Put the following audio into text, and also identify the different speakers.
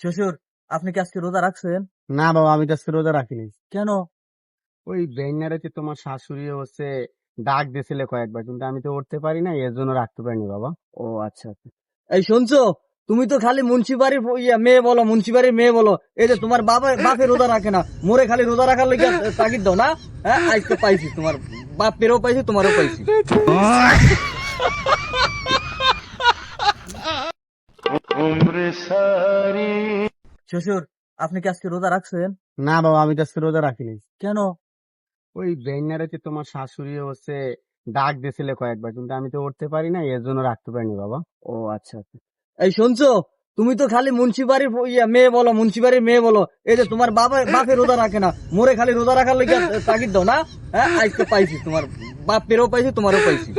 Speaker 1: শ্বশুর, আপনি কি আজকে রোজা রাখছেন?
Speaker 2: না বাবা, আমি তো আজকে রোজা রাখিনি।
Speaker 1: কেন?
Speaker 2: ওই বেঙ্গারেতে তোমার শাশুড়ি হচ্ছে ডাক দিয়েছিলে কয়েকবার, কিন্তু আমি তো উঠতে পারি না, এর জন্য রাখতে পারিনি বাবা।
Speaker 1: ও আচ্ছা আচ্ছা। এই শুনছো, তুমি তো খালি মুন্সিবাড়ির মেয়ে বলো, মুন্সিবাড়ির মেয়ে বলো। এই যে তোমার বাপে রোজা রাখে না, মোরে খালি রোজা রাখার লেগে তাগিদ দাও না। হ্যাঁ, আজকে পাইছি, তোমার বাপেরও পাইছি, তোমারও পাইছি। শ্বশুর, আপনি কি আজকে রোজা রাখছেন?
Speaker 2: না বাবা, আমি তো আজকে রোজা রাখিনি।
Speaker 1: কেন?
Speaker 2: ওই বেঙ্গারেতে তোমার শাশুড়ি হচ্ছে ডাক দিয়েছিলে কয়েকবার, কিন্তু আমি তো উঠতে পারি না, এর জন্য রাখতে পারিনি বাবা।
Speaker 1: ও আচ্ছা আচ্ছা। এই শুনছো, তুমি তো খালি মুন্সিবাড়ির মেয়ে বলো, মুন্সিবাড়ির মেয়ে বলো। এই যে তোমার বাপে রোজা রাখে না, মোরে খালি রোজা রাখার লেগে তাগিদ দাও না। হ্যাঁ, আজকে পাইছি, তোমার বাপেরও পাইছি, তোমারও পাইছি।